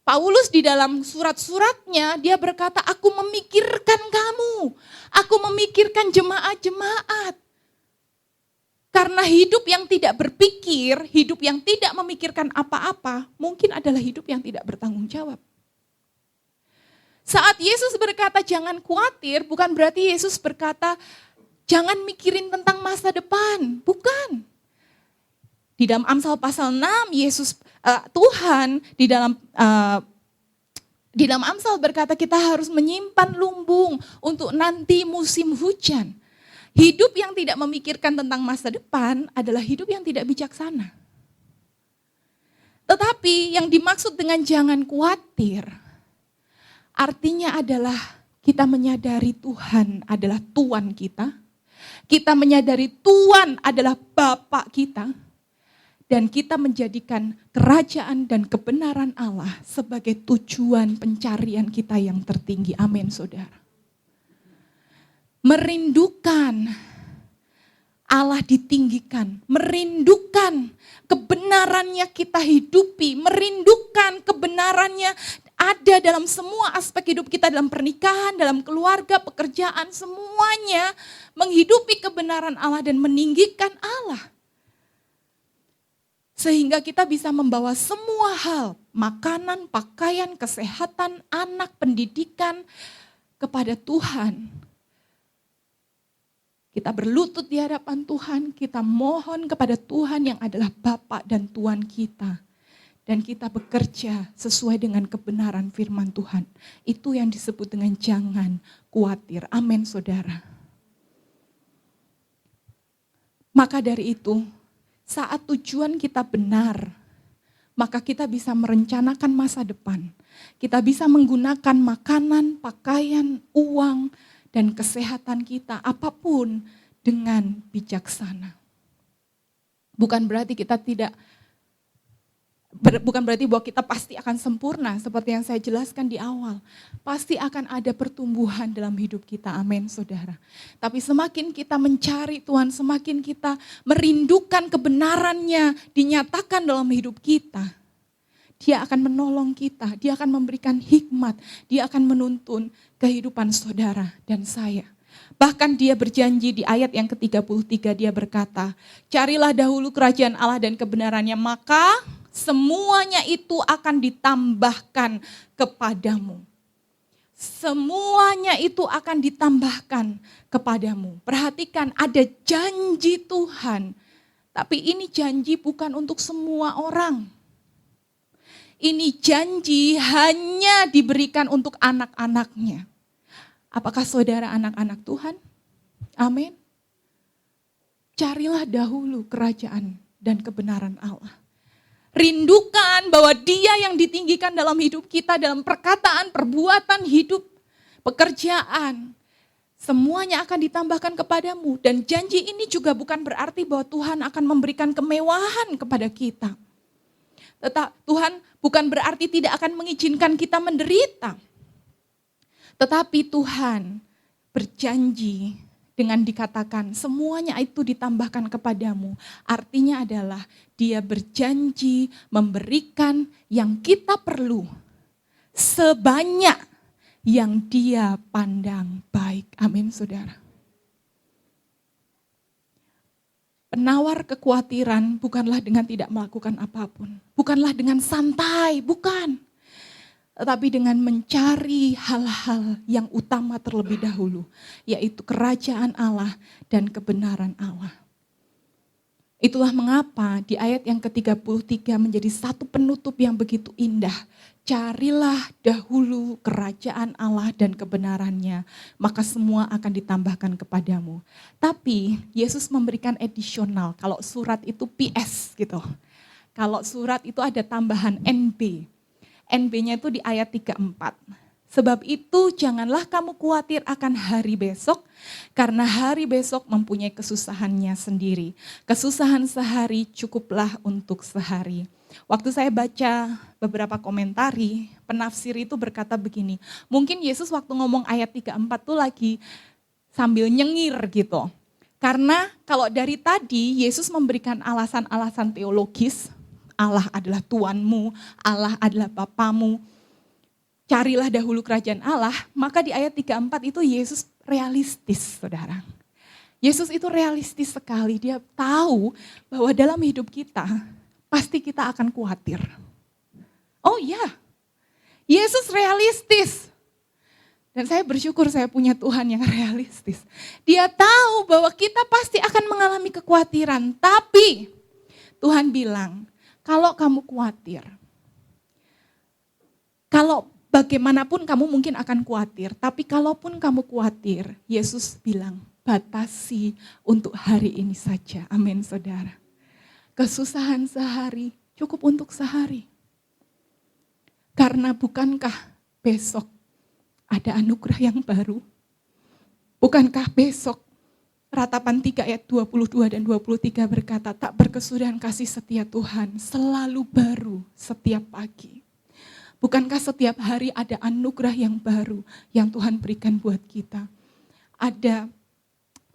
Speaker 1: Paulus di dalam surat-suratnya dia berkata, aku memikirkan kamu, aku memikirkan jemaat-jemaat. Karena hidup yang tidak berpikir, hidup yang tidak memikirkan apa-apa, mungkin adalah hidup yang tidak bertanggung jawab. Saat Yesus berkata jangan khawatir, bukan berarti Yesus berkata jangan mikirin tentang masa depan, bukan. Di dalam Amsal pasal 6, Tuhan di dalam Amsal berkata kita harus menyimpan lumbung untuk nanti musim hujan. Hidup yang tidak memikirkan tentang masa depan adalah hidup yang tidak bijaksana. Tetapi yang dimaksud dengan jangan khawatir, artinya adalah kita menyadari Tuhan adalah Tuan kita. Kita menyadari Tuhan adalah Bapa kita. Dan kita menjadikan kerajaan dan kebenaran Allah sebagai tujuan pencarian kita yang tertinggi. Amin, saudara. Merindukan Allah ditinggikan, merindukan kebenarannya kita hidupi, merindukan kebenarannya ada dalam semua aspek hidup kita, dalam pernikahan, dalam keluarga, pekerjaan, semuanya menghidupi kebenaran Allah dan meninggikan Allah. Sehingga kita bisa membawa semua hal, makanan, pakaian, kesehatan, anak, pendidikan kepada Tuhan. Kita berlutut di hadapan Tuhan, kita mohon kepada Tuhan yang adalah Bapa dan Tuhan kita. Dan kita bekerja sesuai dengan kebenaran firman Tuhan. Itu yang disebut dengan jangan khawatir. Amin, saudara. Maka dari itu, saat tujuan kita benar, maka kita bisa merencanakan masa depan. Kita bisa menggunakan makanan, pakaian, uang, dan kesehatan kita, apapun dengan bijaksana. Bukan berarti bahwa kita pasti akan sempurna, seperti yang saya jelaskan di awal. Pasti akan ada pertumbuhan dalam hidup kita, amin saudara. Tapi semakin kita mencari Tuhan, semakin kita merindukan kebenarannya dinyatakan dalam hidup kita. Dia akan menolong kita, dia akan memberikan hikmat, dia akan menuntun kehidupan saudara dan saya. Bahkan dia berjanji di ayat yang ke-33 dia berkata, carilah dahulu kerajaan Allah dan kebenarannya, maka semuanya itu akan ditambahkan kepadamu. Semuanya itu akan ditambahkan kepadamu. Perhatikan, ada janji Tuhan. Tapi ini janji bukan untuk semua orang. Ini janji hanya diberikan untuk anak-anaknya. Apakah saudara anak-anak Tuhan? Amin. Carilah dahulu kerajaan dan kebenaran Allah. Rindukan bahwa dia yang ditinggikan dalam hidup kita, dalam perkataan, perbuatan, hidup, pekerjaan. Semuanya akan ditambahkan kepadamu. Dan janji ini juga bukan berarti bahwa Tuhan akan memberikan kemewahan kepada kita. Tuhan bukan berarti tidak akan mengizinkan kita menderita. Tetapi Tuhan berjanji dengan dikatakan semuanya itu ditambahkan kepadamu. Artinya adalah dia berjanji memberikan yang kita perlu sebanyak yang dia pandang baik. Amin saudara. Penawar kekhawatiran bukanlah dengan tidak melakukan apapun. Bukanlah dengan santai, bukan. Tetapi dengan mencari hal-hal yang utama terlebih dahulu. Yaitu kerajaan Allah dan kebenaran Allah. Itulah mengapa di ayat yang ke-33 menjadi satu penutup yang begitu indah. Carilah dahulu kerajaan Allah dan kebenarannya, maka semua akan ditambahkan kepadamu. Tapi Yesus memberikan additional, kalau surat itu PS gitu. Kalau surat itu ada tambahan NB. NB-nya itu di ayat 34. Sebab itu janganlah kamu khawatir akan hari besok, karena hari besok mempunyai kesusahannya sendiri. Kesusahan sehari cukuplah untuk sehari. Waktu saya baca beberapa komentari, penafsir itu berkata begini, mungkin Yesus waktu ngomong ayat 34 tuh lagi sambil nyengir gitu. Karena kalau dari tadi Yesus memberikan alasan-alasan teologis, Allah adalah Tuanmu, Allah adalah Bapamu, carilah dahulu kerajaan Allah, maka di ayat 34 itu Yesus realistis, saudara. Yesus itu realistis sekali, dia tahu bahwa dalam hidup kita, pasti kita akan khawatir. Oh iya, Yesus realistis. Dan saya bersyukur saya punya Tuhan yang realistis. Dia tahu bahwa kita pasti akan mengalami kekhawatiran, tapi Tuhan bilang, kalau kamu khawatir, kalau bagaimanapun kamu mungkin akan khawatir, tapi kalaupun kamu khawatir, Yesus bilang, batasi untuk hari ini saja. Amin, saudara. Kesusahan sehari cukup untuk sehari. Karena bukankah besok ada anugerah yang baru? Bukankah besok Ratapan 3 ayat 22 dan 23 berkata, tak berkesudahan kasih setia Tuhan selalu baru setiap pagi. Bukankah setiap hari ada anugerah yang baru yang Tuhan berikan buat kita? Ada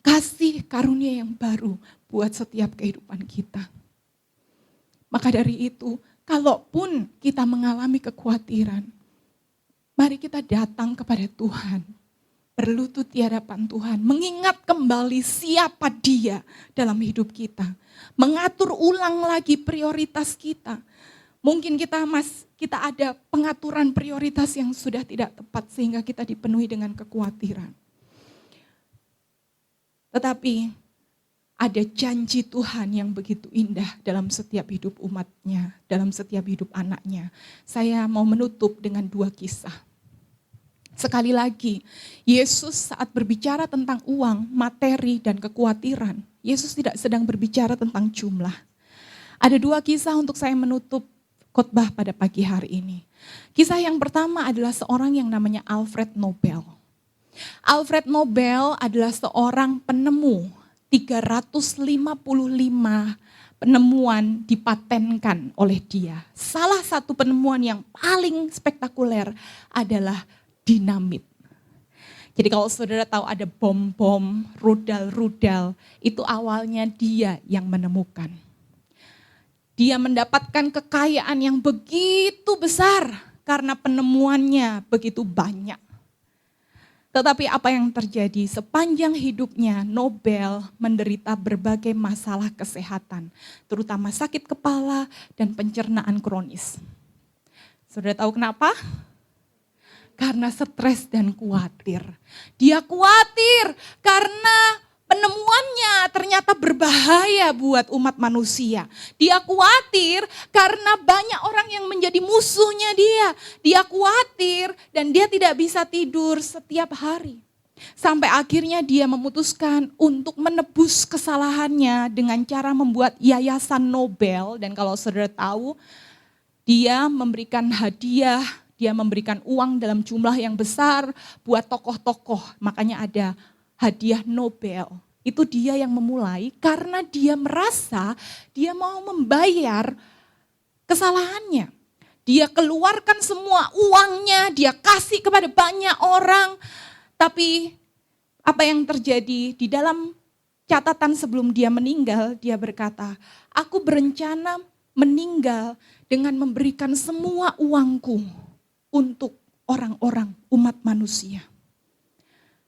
Speaker 1: kasih karunia yang baru buat setiap kehidupan kita. Maka dari itu, kalaupun kita mengalami kekhawatiran, mari kita datang kepada Tuhan. Berlutut di hadapan Tuhan, mengingat kembali siapa Dia dalam hidup kita. Mengatur ulang lagi prioritas kita. Mungkin kita ada pengaturan prioritas yang sudah tidak tepat sehingga kita dipenuhi dengan kekhawatiran. Tetapi ada janji Tuhan yang begitu indah dalam setiap hidup umatnya, dalam setiap hidup anaknya. Saya mau menutup dengan 2 kisah. Sekali lagi, Yesus saat berbicara tentang uang, materi, dan kekhawatiran, Yesus tidak sedang berbicara tentang jumlah. Ada 2 kisah untuk saya menutup khotbah pada pagi hari ini. Kisah yang pertama adalah seorang yang namanya Alfred Nobel. Alfred Nobel adalah seorang penemu 355 penemuan dipatenkan oleh dia. Salah satu penemuan yang paling spektakuler adalah dinamit. Jadi kalau saudara tahu ada bom-bom, rudal-rudal, itu awalnya dia yang menemukan. Dia mendapatkan kekayaan yang begitu besar karena penemuannya begitu banyak. Tetapi apa yang terjadi sepanjang hidupnya Nobel menderita berbagai masalah kesehatan, terutama sakit kepala dan pencernaan kronis. Saudara tahu kenapa? Karena stres dan khawatir. Dia khawatir karena penemuannya ternyata berbahaya buat umat manusia. Dia khawatir karena banyak orang yang menjadi musuhnya dia. Dia khawatir dan dia tidak bisa tidur setiap hari. Sampai akhirnya dia memutuskan untuk menebus kesalahannya dengan cara membuat yayasan Nobel. Dan kalau saudara tahu, dia memberikan hadiah, dia memberikan uang dalam jumlah yang besar buat tokoh-tokoh. Makanya ada hadiah Nobel. Itu dia yang memulai karena dia merasa dia mau membayar kesalahannya. Dia keluarkan semua uangnya, dia kasih kepada banyak orang. Tapi apa yang terjadi di dalam catatan sebelum dia meninggal, dia berkata, aku berencana meninggal dengan memberikan semua uangku untuk orang-orang umat manusia.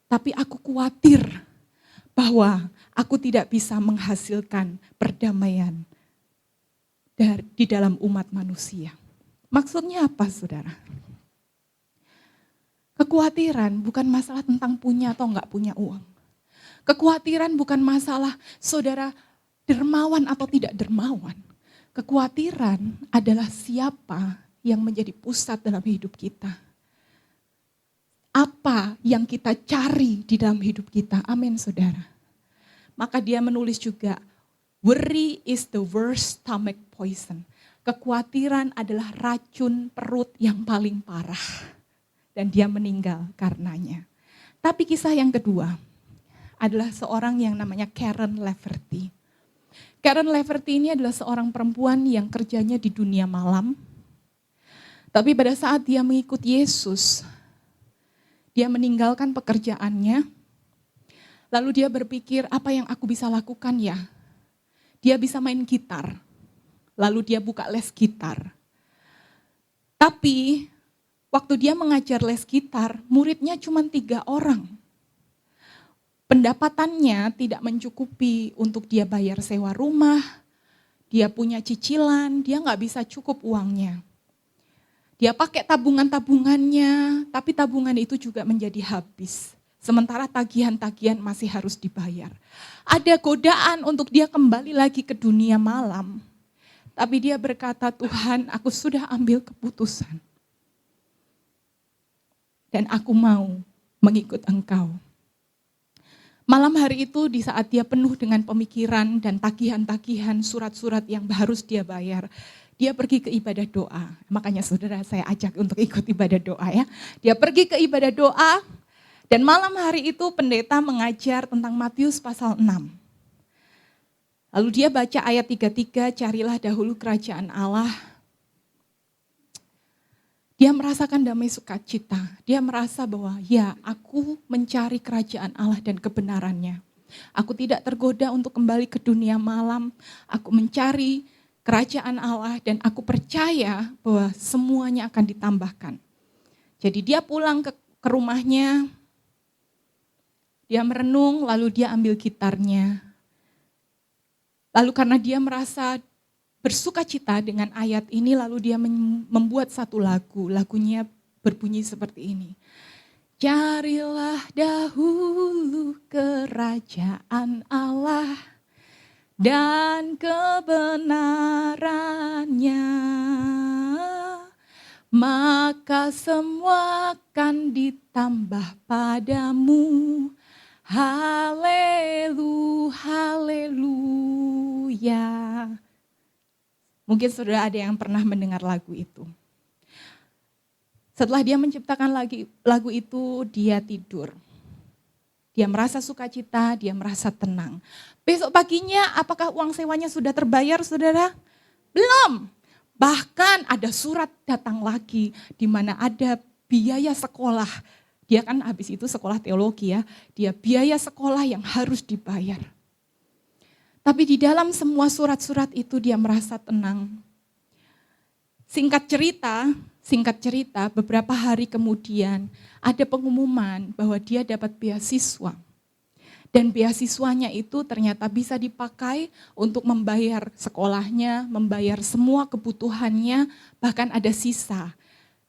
Speaker 1: Tapi aku khawatir bahwa aku tidak bisa menghasilkan perdamaian di dalam umat manusia. Maksudnya apa, saudara? Kekhawatiran bukan masalah tentang punya atau enggak punya uang. Kekhawatiran bukan masalah saudara dermawan atau tidak dermawan. Kekhawatiran adalah siapa yang menjadi pusat dalam hidup kita. Apa yang kita cari di dalam hidup kita. Amin, saudara. Maka dia menulis juga, worry is the worst stomach poison. Kekhawatiran adalah racun perut yang paling parah. Dan dia meninggal karenanya. Tapi kisah yang kedua adalah seorang yang namanya Karen Leverty. Karen Leverty ini adalah seorang perempuan yang kerjanya di dunia malam. Tapi pada saat dia mengikut Yesus, dia meninggalkan pekerjaannya. Lalu dia berpikir, apa yang aku bisa lakukan ya? Dia bisa main gitar. Lalu dia buka les gitar. Tapi waktu dia mengajar les gitar, muridnya cuma 3 orang. Pendapatannya tidak mencukupi untuk dia bayar sewa rumah, dia punya cicilan, dia nggak bisa cukup uangnya. Dia pakai tabungan-tabungannya, tapi tabungan itu juga menjadi habis. Sementara tagihan-tagihan masih harus dibayar. Ada godaan untuk dia kembali lagi ke dunia malam. Tapi dia berkata, Tuhan, aku sudah ambil keputusan. Dan aku mau mengikut Engkau. Malam hari itu di saat dia penuh dengan pemikiran dan tagihan-tagihan surat-surat yang harus dia bayar. Dia pergi ke ibadah doa. Makanya saudara saya ajak untuk ikut ibadah doa ya. Dia pergi ke ibadah doa dan malam hari itu pendeta mengajar tentang Matius pasal 6. Lalu dia baca ayat 33, carilah dahulu kerajaan Allah. Dia merasakan damai sukacita. Dia merasa bahwa ya aku mencari kerajaan Allah dan kebenarannya. Aku tidak tergoda untuk kembali ke dunia malam. Aku mencari kerajaan Allah dan aku percaya bahwa semuanya akan ditambahkan. Jadi dia pulang ke rumahnya. Dia merenung lalu dia ambil gitarnya. Lalu karena dia merasa bersukacita dengan ayat ini, lalu dia membuat satu lagu. Lagunya berbunyi seperti ini. Carilah dahulu kerajaan Allah dan kebenarannya, maka semua akan ditambah padamu. Haleluya. Mungkin saudara ada yang pernah mendengar lagu itu. Setelah dia menciptakan lagu itu, dia tidur. Dia merasa sukacita, dia merasa tenang. Besok paginya apakah uang sewanya sudah terbayar, saudara? Belum. Bahkan ada surat datang lagi di mana ada biaya sekolah. Dia kan habis itu sekolah teologi ya. Dia biaya sekolah yang harus dibayar. Tapi di dalam semua surat-surat itu dia merasa tenang. Singkat cerita beberapa hari kemudian ada pengumuman bahwa dia dapat beasiswa. Dan beasiswanya itu ternyata bisa dipakai untuk membayar sekolahnya, membayar semua kebutuhannya, bahkan ada sisa.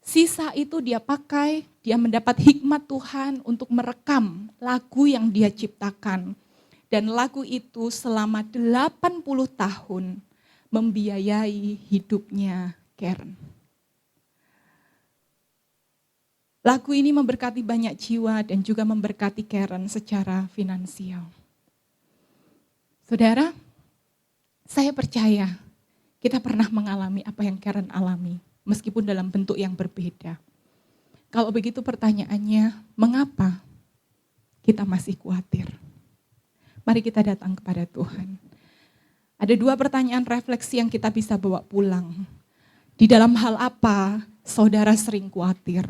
Speaker 1: Sisa itu dia pakai, dia mendapat hikmat Tuhan untuk merekam lagu yang dia ciptakan. Dan lagu itu selama 80 tahun membiayai hidupnya Karen. Lagu ini memberkati banyak jiwa dan juga memberkati Karen secara finansial. Saudara, saya percaya kita pernah mengalami apa yang Karen alami, meskipun dalam bentuk yang berbeda. Kalau begitu pertanyaannya, mengapa kita masih khawatir? Mari kita datang kepada Tuhan. Ada 2 pertanyaan refleksi yang kita bisa bawa pulang. Di dalam hal apa saudara sering khawatir?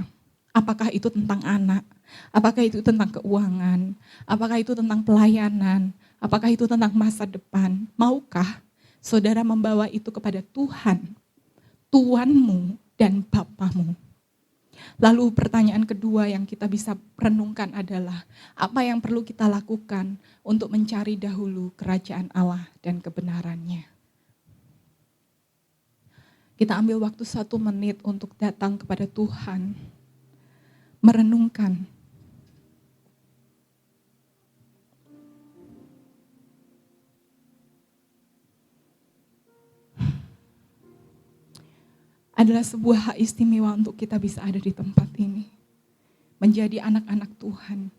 Speaker 1: Apakah itu tentang anak? Apakah itu tentang keuangan? Apakah itu tentang pelayanan? Apakah itu tentang masa depan? Maukah saudara membawa itu kepada Tuhan, Tuanmu dan Bapamu? Lalu pertanyaan kedua yang kita bisa renungkan adalah, apa yang perlu kita lakukan untuk mencari dahulu kerajaan Allah dan kebenarannya? Kita ambil waktu 1 menit untuk datang kepada Tuhan, merenungkan. Adalah sebuah hak istimewa untuk kita bisa ada di tempat ini. Menjadi anak-anak Tuhan.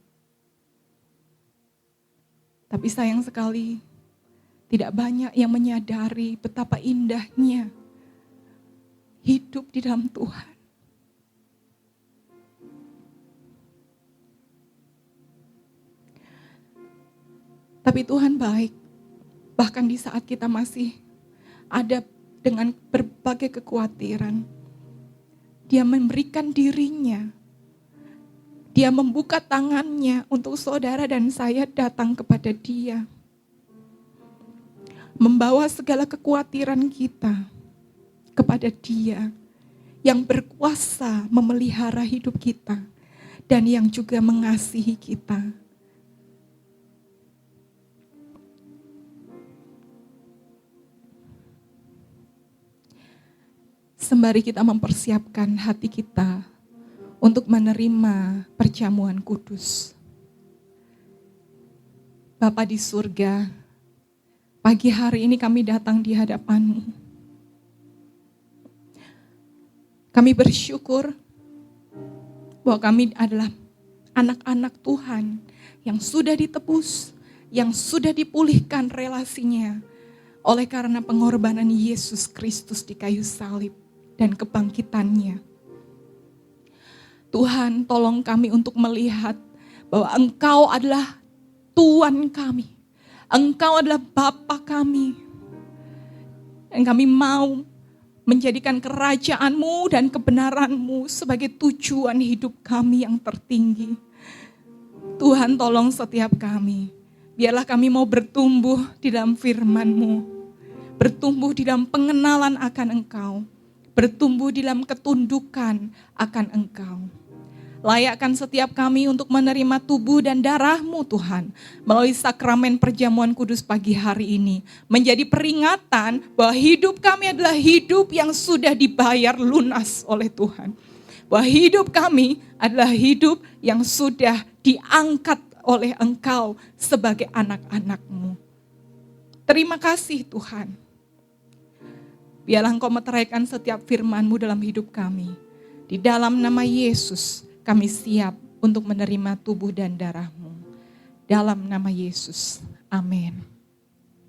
Speaker 1: Tapi sayang sekali, tidak banyak yang menyadari betapa indahnya hidup di dalam Tuhan. Tapi Tuhan baik, bahkan di saat kita masih ada dengan berbagai kekhawatiran, Dia memberikan dirinya. Dia membuka tangannya untuk saudara dan saya datang kepada Dia. Membawa segala kekhawatiran kita kepada Dia yang berkuasa memelihara hidup kita dan yang juga mengasihi kita. Sembari kita mempersiapkan hati kita untuk menerima perjamuan kudus. Bapa di surga, pagi hari ini kami datang di hadapan-Mu. Kami bersyukur bahwa kami adalah anak-anak Tuhan yang sudah ditebus, yang sudah dipulihkan relasinya oleh karena pengorbanan Yesus Kristus di kayu salib dan kebangkitannya. Tuhan, tolong kami untuk melihat bahwa Engkau adalah Tuhan kami. Engkau adalah Bapa kami. Dan kami mau menjadikan kerajaan-Mu dan kebenaran-Mu sebagai tujuan hidup kami yang tertinggi. Tuhan, tolong setiap kami. Biarlah kami mau bertumbuh di dalam firman-Mu. Bertumbuh di dalam pengenalan akan Engkau. Bertumbuh di dalam ketundukan akan Engkau. Layakkan setiap kami untuk menerima tubuh dan darah-Mu Tuhan. Melalui sakramen perjamuan kudus pagi hari ini. Menjadi peringatan bahwa hidup kami adalah hidup yang sudah dibayar lunas oleh Tuhan. Bahwa hidup kami adalah hidup yang sudah diangkat oleh Engkau sebagai anak-anak-Mu. Terima kasih Tuhan. Biarlah Engkau meteraikan setiap firman-Mu dalam hidup kami. Di dalam nama Yesus, kami siap untuk menerima tubuh dan darah-Mu. Dalam nama Yesus, amin.